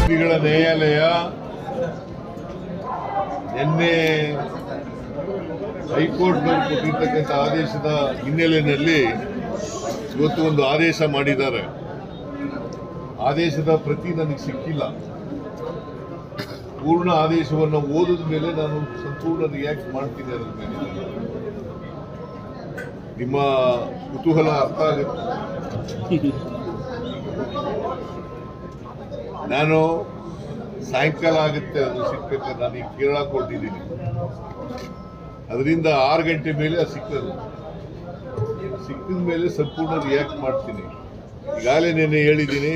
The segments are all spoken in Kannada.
ಪ್ರತಿನಿಧಿಗಳ ನ್ಯಾಯಾಲಯ ನಿನ್ನೆ ಹೈಕೋರ್ಟ್ನವರು ಕೊಟ್ಟಿರ್ತಕ್ಕಂಥ ಆದೇಶದ ಹಿನ್ನೆಲೆಯಲ್ಲಿ ಇವತ್ತು ಒಂದು ಆದೇಶ ಮಾಡಿದ್ದಾರೆ. ಆದೇಶದ ಪ್ರತಿ ನನಗೆ ಸಿಕ್ಕಿಲ್ಲ. ಪೂರ್ಣ ಆದೇಶವನ್ನು ಓದಿದ ಮೇಲೆ ನಾನು ಸಂಪೂರ್ಣ ರಿಯಾಕ್ಟ್ ಮಾಡ್ತೀನಿ. ಅದರ ಮೇಲೆ ನಿಮ್ಮ ಕುತೂಹಲ ಅರ್ಥ ಆಗುತ್ತೆ. ನಾನು ಸಾಯಂಕಾಲ ಆಗುತ್ತೆ ಅದು ಸಿಗ್ಬೇಕಾದ್ರೆ ನಾನು ಈಗ ಕೇರಳ ಕೊಟ್ಟಿದ್ದೀನಿ. ಅದರಿಂದ 6 ಗಂಟೆ ಮೇಲೆ ಅದು ಸಿಕ್ಕದು. ಸಿಕ್ಕಿದ ಮೇಲೆ ಸಂಪೂರ್ಣ ರಿಯಾಕ್ಟ್ ಮಾಡ್ತೀನಿ. ಈಗಾಗಲೇ ನೆನ್ನೆ ಹೇಳಿದ್ದೀನಿ,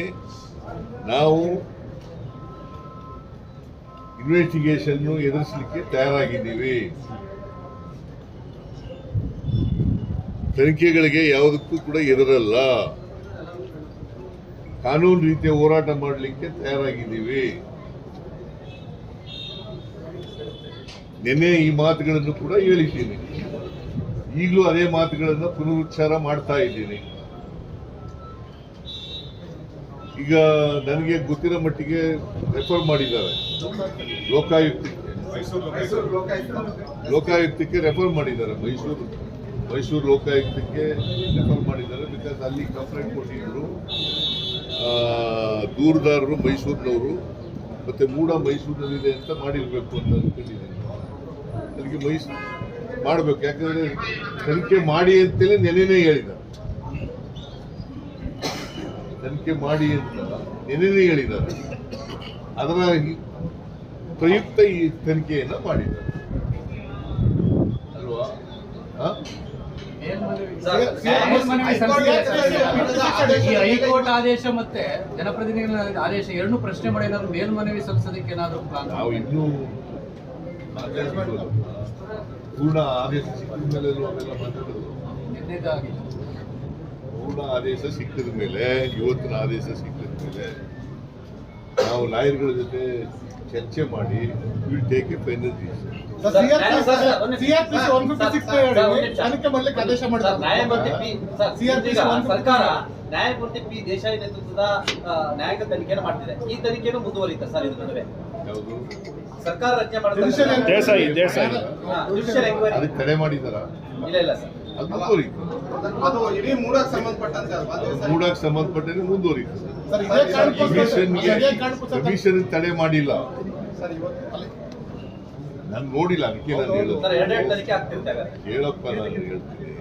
ನಾವು ಇನ್ವೆಸ್ಟಿಗೇಷನ್ ಎದುರಿಸಲಿಕ್ಕೆ ತಯಾರಾಗಿದ್ದೀವಿ. ತನಿಖೆಗಳಿಗೆ ಯಾವುದಕ್ಕೂ ಕೂಡ ಎದುರಲ್ಲ. ಕಾನೂನು ರೀತಿಯ ಹೋರಾಟ ಮಾಡಲಿಕ್ಕೆ ತಯಾರಾಗಿದ್ದೀವಿ. ನಿನ್ನೆ ಈ ಮಾತುಗಳನ್ನು ಕೂಡ ಹೇಳಿದ್ದೀನಿ. ಈಗಲೂ ಅದೇ ಮಾತುಗಳನ್ನು ಪುನರುಚ್ಚಾರ ಮಾಡ್ತಾ ಇದ್ದೀನಿ. ಈಗ ನನಗೆ ಗೊತ್ತಿರೋ ಮಟ್ಟಿಗೆ ರೆಫರ್ ಮಾಡಿದ್ದಾರೆ ಲೋಕಾಯುಕ್ತಕ್ಕೆ ರೆಫರ್ ಮಾಡಿದ್ದಾರೆ. ಮೈಸೂರು ಲೋಕಾಯುಕ್ತಕ್ಕೆ ರೆಫರ್ ಮಾಡಿದ್ದಾರೆ. ಬಿಕಾಸ್ ಅಲ್ಲಿ ಕಂಪ್ಲೇಂಟ್ ಕೊಟ್ಟಿದ್ರು ದೂರದಾರರು ಮೈಸೂರಿನವರು, ಮತ್ತೆ ಮೂಡ ಮೈಸೂರಿನಲ್ಲಿದೆ ಅಂತ ಮಾಡಿರ್ಬೇಕು ಅಂತ ಅನ್ಕೊಂಡಿದ್ದೀನಿ. ಅದಕ್ಕೆ ಮಾಡಬೇಕು, ಯಾಕಂದ್ರೆ ತನಿಖೆ ಮಾಡಿ ಅಂತೇಳಿ ನೆನೆನೇ ಹೇಳಿದ್ದಾರೆ. ತನಿಖೆ ಮಾಡಿ ಅಂತ ನೆನೆನೇ ಹೇಳಿದ್ದಾರೆ. ಅದರ ಪ್ರಯುಕ್ತ ಈ ತನಿಖೆಯನ್ನ ಮಾಡಿದ್ದಾರೆ ಅಲ್ವಾ? ಹೈಕೋರ್ಟ್ ಆದೇಶ ಮತ್ತೆ ಜನಪ್ರತಿನಿಧಿಗಳ ಆದೇಶ ಎರಡನ್ನೂ ಪ್ರಶ್ನೆ ಮಾಡಿ ಏನಾದ್ರು ಮೇಲ್ಮನವಿ ಸಲ್ಲಿಸೋದಕ್ಕೆ ಏನಾದ್ರು ಪ್ಲಾನ್? ನಾವು ಇನ್ನೂ ಪೂರ್ಣ ಆದೇಶ ಸಿಕ್ಕಿದ ಮೇಲೆ ಅವೆಲ್ಲ ಮಾತಾಡೋದು. ಪೂರ್ಣ ಆದೇಶ ಸಿಕ್ಕಿದ ಮೇಲೆ, ಇವತ್ತಿನ ಆದೇಶ ಸಿಕ್ಕಿದ ಮೇಲೆ ನಾವು ಲಾಯರ್ಗಳ ಜೊತೆ ಚರ್ಚೆ ಮಾಡಿ will take A final decision. ಸರ್ಕಾರ ನ್ಯಾಯಮೂರ್ತಿ ಪಿ ದೇಸಾಯಿ ನೇತೃತ್ವದ ನ್ಯಾಯಾಂಗ ತನಿಖೆಯನ್ನು ಮಾಡ್ತಿದೆ. ಈ ತನಿಖೆಯನ್ನು ಮುಂದುವರಿಯುತ್ತೆ ಸರ್. ಇದು ನಡುವೆ ಯಾವುದು ಸರ್ಕಾರ ರಚನೆ ಅದಕ್ಕೆ ತಡೆ ಮಾಡಿದಾರ? ಇಲ್ಲ ಸರ್, ಅದು ಇಡೀ ಮೂಡಕ್ಕೆ ಸಂಬಂಧಪಟ್ಟಂತೆ ಮೂಡಕ್ಕೆ ಸಂಬಂಧಪಟ್ಟಂತೆ ಮುಂದುವರಿತು. ಕಮಿಷನ್ ತಡೆ ಮಾಡಿಲ್ಲ. ನಾನು ನೋಡಿಲ್ಲ, ಅದಕ್ಕೆ ನಾನು ಹೇಳೋದು. ಹೇಳಪ್ಪ, ನಾನು ಹೇಳ್ತೀನಿ.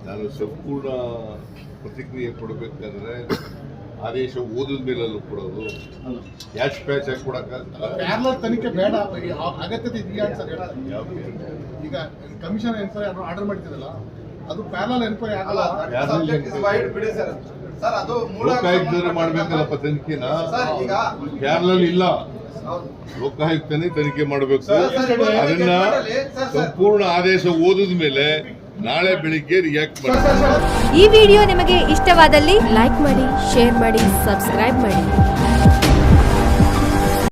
ನಾನು ಸಂಪೂರ್ಣ ಪ್ರತಿಕ್ರಿಯೆ ಕೊಡಬೇಕಾದ್ರೆ ಆದೇಶ ಓದಿದ ಮೇಲಲ್ಲೂ ಕೊಡೋದು, ಕ್ಯಾಶ್ ಪ್ಯಾಚ್ ಆಗಿ ಕೊಡಕ್ಕಾಗಲ್ಲ. ತನಿಖೆ ಬೇಡ, ಅಗತ್ಯತೆ ಇದೆಯಾ ಅಂತ ಈಗ ಕಮಿಷನ್ ಎನ್ಕ್ವೈರಿ ಆರ್ಡರ್ ಮಾಡಿದ್ರಲ್ಲ, ಅದು ಪ್ಯಾರಲಲ್ ಎನ್ಕ್ವೈರಿ ಆಗಲ್ಲ. ಲೋಕಾಯುಕ್ತರೇ ಮಾಡ್ಬೇಕಲ್ಲಪ್ಪ ತನಿಖೆನ, ಪ್ಯಾರಲಲ್ ಇಲ್ಲ. ಲೋಕಾಯುಕ್ತನೇ ತನಿಖೆ ಮಾಡಬೇಕು. ಅದನ್ನ ಸಂಪೂರ್ಣ ಆದೇಶ ಓದಿದ ಮೇಲೆ ನಾಳೆ ಬೆಳಿಗ್ಗೆ ರಿಯಾಕ್ಟ್ ಮಾಡಿ. ಈ ವಿಡಿಯೋ ನಿಮಗೆ ಇಷ್ಟವಾದಲ್ಲಿ ಲೈಕ್ ಮಾಡಿ, ಶೇರ್ ಮಾಡಿ, ಸಬ್ಸ್ಕ್ರೈಬ್ ಮಾಡಿ.